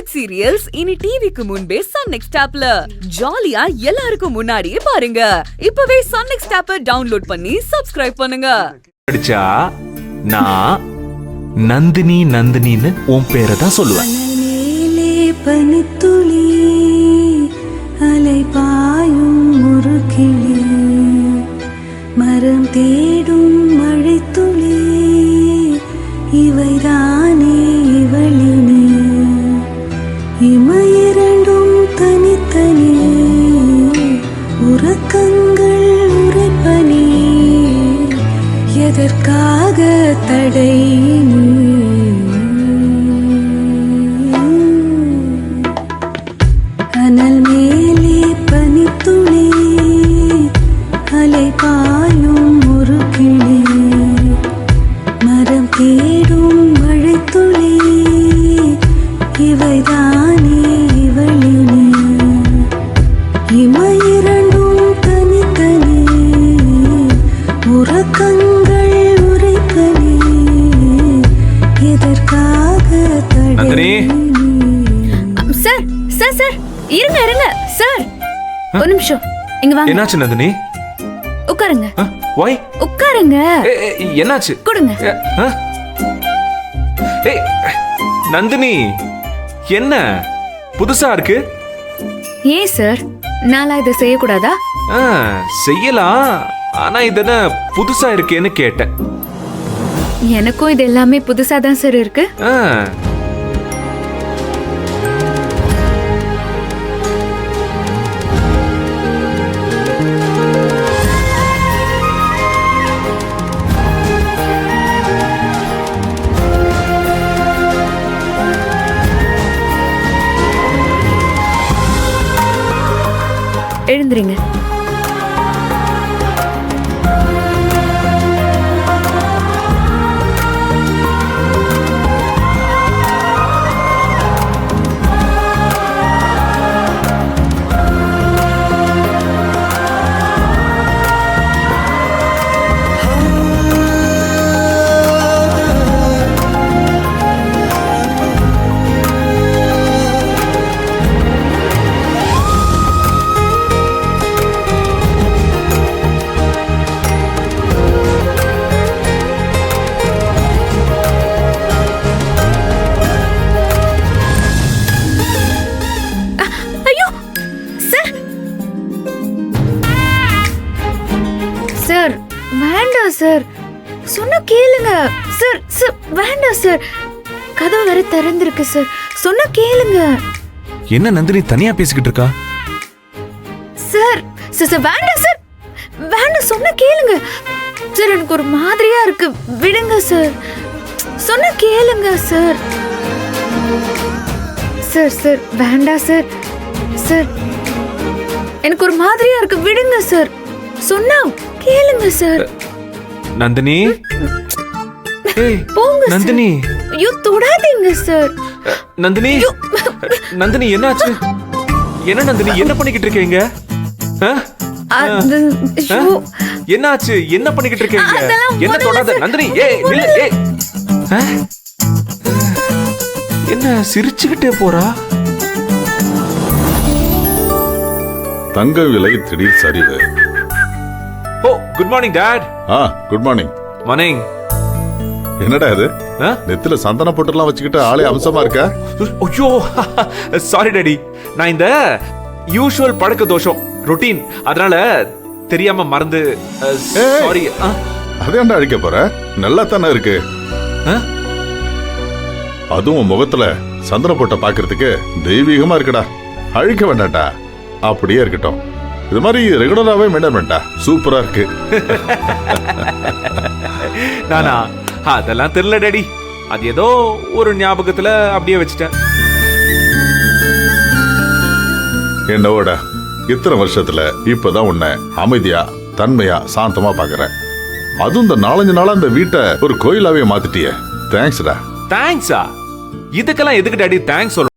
Web serials இனி டிவிக்கு முன்பே சன் நெக்ஸ்ட் ஆப்ல ஜாலியா எல்லாருக்கும் முன்னாடியே பாருங்க. இப்பவே சன் நெக்ஸ்ட் ஆப்பை டவுன்லோட் பண்ணி சப்ஸ்கிரைப் பண்ணுங்க. படிச்சா நான் நந்தினி நந்தினின்னு உன் பேரை தான் சொல்லுவேன். பனித்துளி அலை பாயும் ஒரு கிளி மரம் தேடும் மழைத்துளி இவைதானே இவளினி இமையிரண்டும் தனித்தனி உறக்கங்கள் உரைப்பனி எதற்காக தடை அனல் மேலே பனித்துளி அலை பாயும் ஒரு கிளி மரம் தேடும் மழைத்துளி இவைதானே இவளினி இமையிரண்டும் தனித்தனி உறக்கங்கள் உரைப்பனி எதற்காக தடை. சார் சார் சார் இருங்க இருங்க சார், ஒரு நிமிஷம் இங்க வாங்க. என்னாச்சு நந்தினி? உட்காருங்க. வை உட்காருங்க. என்னாச்சு? கொடுங்க. ஏய் நந்தினி, என்ன புதுசா இருக்கு? ஏன் சார், நான்லாம் இதை செய்யக்கூடாதா? செய்யலாம், ஆனா இதென்ன புதுசா இருக்கேன்னு கேட்டேன். எனக்கும் இது எல்லாமே புதுசா தான் சார் இருக்கு. எழுந்துறீங்க. சார் வேண்டாம் சார், சொன்ன கேளுங்க சார். சார் வேண்டாம் சார், கதவு வேற திறந்திருக்கு சார், சொன்ன கேளுங்க. என்ன நந்தினி தனியா பேசிக்கிட்டு இருக்கா? சார் சார் வேண்டாம் சார், வேண்டாம், சொன்ன கேளுங்க சார். எனக்கு ஒரு மாதிரியா இருக்கு, விடுங்க சார், சொன்ன கேளுங்க சார். சார் சார் வேண்டாம் சார். சார் எனக்கு ஒரு மாதிரியா இருக்கு, விடுங்க சார், சொன்னா கேளுங்க சார். நந்தினி, போங்க நந்தினி. ஐயோ தொடாதீங்க சார். நந்தினி, நந்தினி என்னாச்சு? என்ன நந்தினி, என்ன பண்ணிக்கிட்டு இருக்கீங்க? என்னாச்சு, என்ன பண்ணிக்கிட்டு இருக்கீங்க? என்ன தொடாத நந்தினி. என்ன சிரிச்சுக்கிட்டே போறா? தங்க விலை திடீர் சரிவு. ஓ good morning dad. Good morning. Morning. என்னடா இது, நெத்தில சந்தன பொட்டெல்லாம் வச்சுக்கிட்டு ஆளே அம்சமா இருக்க? ஐயோ சாரி டாடி, நான் இந்த யூசுவல் பழக்க தோஷம் ரொட்டீன், அதனால தெரியாம மறந்து. சாரி. அதேண்டா அழிக்க போற, நல்லா தானே இருக்கு. அதுவும் முகத்துல சந்தன பொட்டை பாக்குறதுக்கு தெய்வீகமா இருக்குடா. அழிக்க வேண்டாம்டா, அப்படியே இருக்கட்டும். இது மாதிரி ரெகுலராவே மெயின்டைன் பண்ணிட்டா சூப்பரா இருக்கு. நானா அதெல்லாம் தெரியல டாடி, அது ஏதோ ஒரு ஞாபகத்துல அப்படியே வச்சுட்டேன். என்னோட இத்தனை வருஷத்துல இப்பதான் உன்னை அமைதியா தன்மையா சாந்தமா பாக்குறேன். அதுவும் இந்த 4-5 நாளா இந்த வீட்டை ஒரு கோயிலாவே மாத்திட்டிய. தேங்க்ஸ்டா. தேங்க்ஸா? இதுக்கெல்லாம் எதுக்கு டாடி தேங்க்ஸ் சொல்லணும்?